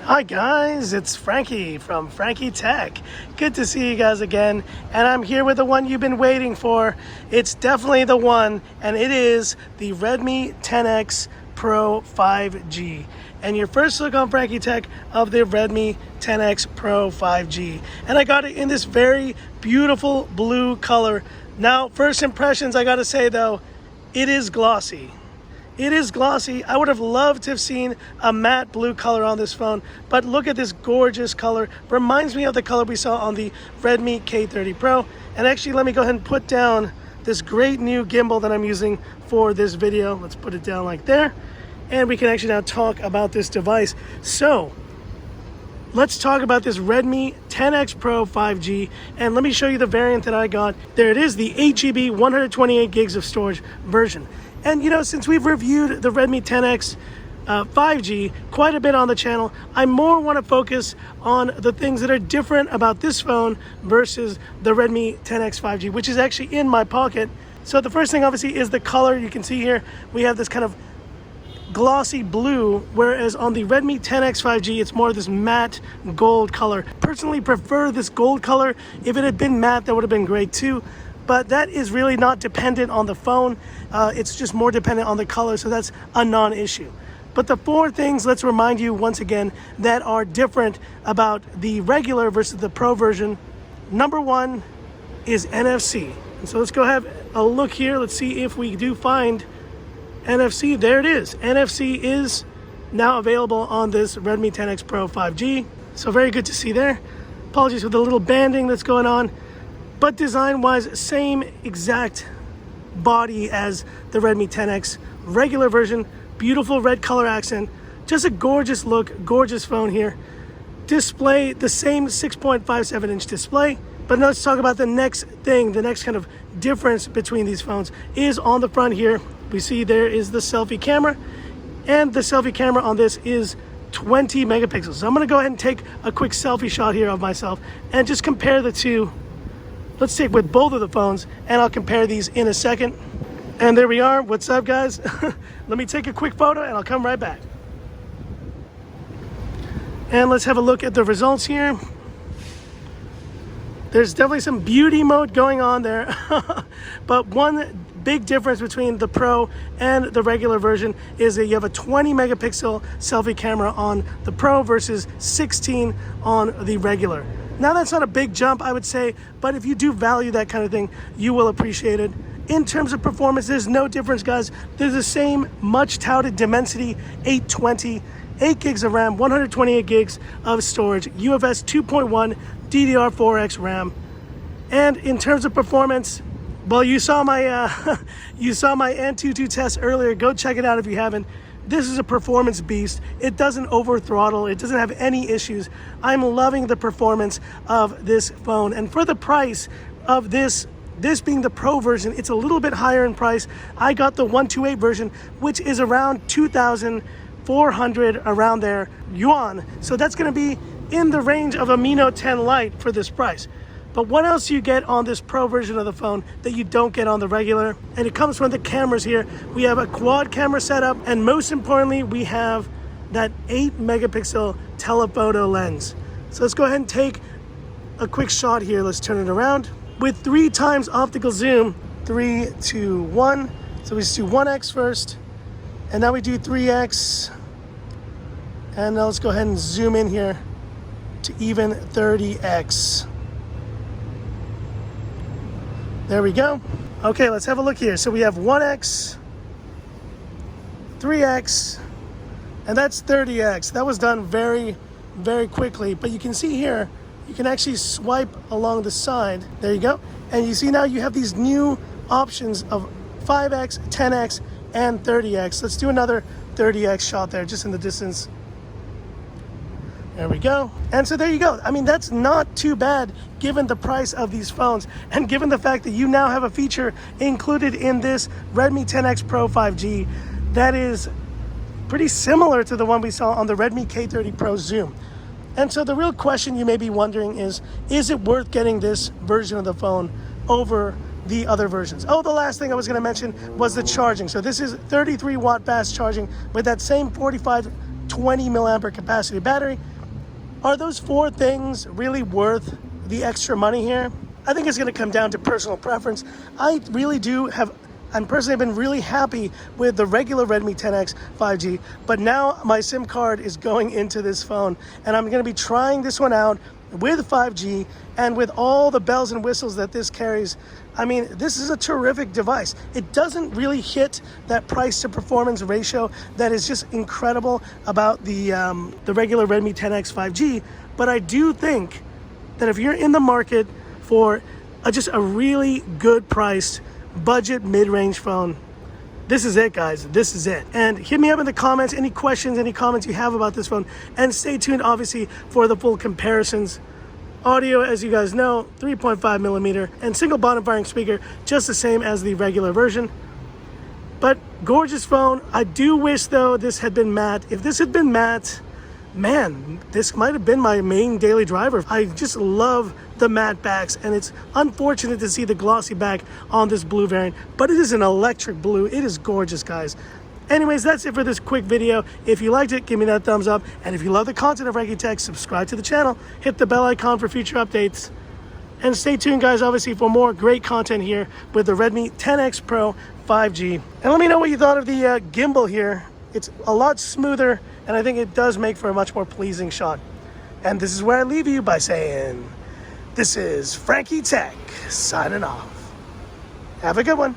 Hi guys, it's Frankie from Frankie Tech. Good to see you guys again, and I'm here with the one you've been waiting for. It's definitely the one, and it is the Redmi 10X Pro 5G. And your first look on Frankie Tech of the Redmi 10X Pro 5G. And I got it in this very beautiful blue color. Now, first impressions, I gotta say though, it is glossy. It is glossy. I would have loved to have seen a matte blue color on this phone, but look at this gorgeous color. Reminds me of the color we saw on the Redmi K30 Pro. And actually, let me go ahead and put down this great new gimbal that I'm using for this video. Let's put it down like there. And we can actually now talk about this device. So let's talk about this Redmi 10X Pro 5G, and let me show you the variant that I got. There it is, the 8GB 128 gigs of storage version. And you know, since we've reviewed the Redmi 10X 5G quite a bit on the channel, I more want to focus on the things that are different about this phone versus the Redmi 10X 5G, which is actually in my pocket. So the first thing obviously is the color. You can see here we have this kind of glossy blue, whereas on the Redmi 10X 5G it's more of this matte gold color. Personally prefer this gold color. If it had been matte, that would have been great too, but that is really not dependent on the phone. It's just more dependent on the color, so that's a non-issue. But the four things, let's remind you once again, that are different about the regular versus the Pro version. Number one is NFC. And so let's go have a look here. Let's see if we do find NFC. There it is. NFC is now available on this Redmi 10X Pro 5G. So very good to see there. Apologies for the little banding that's going on. But design-wise, same exact body as the Redmi 10X regular version. Beautiful red color accent. Just a gorgeous look, gorgeous phone here. Display, the same 6.57-inch display. But now let's talk about the next thing, the next kind of difference between these phones is on the front here. We see there is the selfie camera, and the selfie camera on this is 20 megapixels. So I'm gonna go ahead and take a quick selfie shot here of myself and just compare the two. Let's take with both of the phones, and I'll compare these in a second. And there we are. What's up, guys? Let me take a quick photo and I'll come right back. And let's have a look at the results here. There's definitely some beauty mode going on there. But one big difference between the Pro and the regular version is that you have a 20 megapixel selfie camera on the Pro versus 16 on the regular. Now that's not a big jump, I would say, but if you do value that kind of thing, you will appreciate it. In terms of performance, there's no difference, guys. There's the same much touted Dimensity 820, 8 gigs of RAM, 128 gigs of storage, UFS 2.1, DDR4X RAM. And in terms of performance, well, you saw my Antutu test earlier. Go check it out if you haven't. This is a performance beast. It doesn't over throttle. It doesn't have any issues. I'm loving the performance of this phone. And for the price of this being the Pro version, it's a little bit higher in price. I got the 128 version, which is around 2,400 around there Yuan. So that's gonna be in the range of a Mi Note 10 Lite for this price. But what else you get on this Pro version of the phone that you don't get on the regular? And it comes from the cameras here. We have a quad camera setup, and most importantly, we have that 8 megapixel telephoto lens. So let's go ahead and take a quick shot here. Let's turn it around. With 3 times optical zoom, 3, 2, 1. So we just do 1x first, and now we do 3x. And now let's go ahead and zoom in here to even 30x. There we go. Okay, let's have a look here. So we have 1x, 3x, and that's 30x. That was done very, very quickly. But you can see here, you can actually swipe along the side. There you go. And you see now you have these new options of 5x, 10x, and 30x. Let's do another 30x shot there, just in the distance. There we go. And so there you go. I mean, that's not too bad given the price of these phones and given the fact that you now have a feature included in this Redmi 10X Pro 5G that is pretty similar to the one we saw on the Redmi K30 Pro Zoom. And so the real question you may be wondering is it worth getting this version of the phone over the other versions? Oh, the last thing I was going to mention was the charging. So this is 33 watt fast charging with that same 45 20 milliampere capacity battery. Are those 4 things really worth the extra money here? I think it's going to come down to personal preference. I really do have, I'm personally been really happy with the regular Redmi 10X 5G, but now my SIM card is going into this phone, and I'm going to be trying this one out with 5G and with all the bells and whistles that this carries. I mean, this is a terrific device. It doesn't really hit that price to performance ratio that is just incredible about the regular Redmi 10X 5G, but I do think that if you're in the market for just a really good priced budget mid-range phone, this is it, guys. This is it. And hit me up in the comments, any questions, any comments you have about this phone, and stay tuned obviously for the full comparisons. Audio, as you guys know, 3.5 millimeter and single bottom firing speaker, just the same as the regular version. But gorgeous phone. I do wish though this had been matte. If this had been matte, man, this might have been my main daily driver. I just love the matte backs, and it's unfortunate to see the glossy back on this blue variant, but it is an electric blue. It is gorgeous, guys. Anyways, that's it for this quick video. If you liked it, give me that thumbs up, and if you love the content of Frankie Tech, subscribe to the channel, hit the bell icon for future updates, and stay tuned, guys, obviously for more great content here with the Redmi 10X Pro 5G. And let me know what you thought of the gimbal here. It's a lot smoother, and I think it does make for a much more pleasing shot. And this is where I leave you by saying, this is Frankie Tech signing off. Have a good one.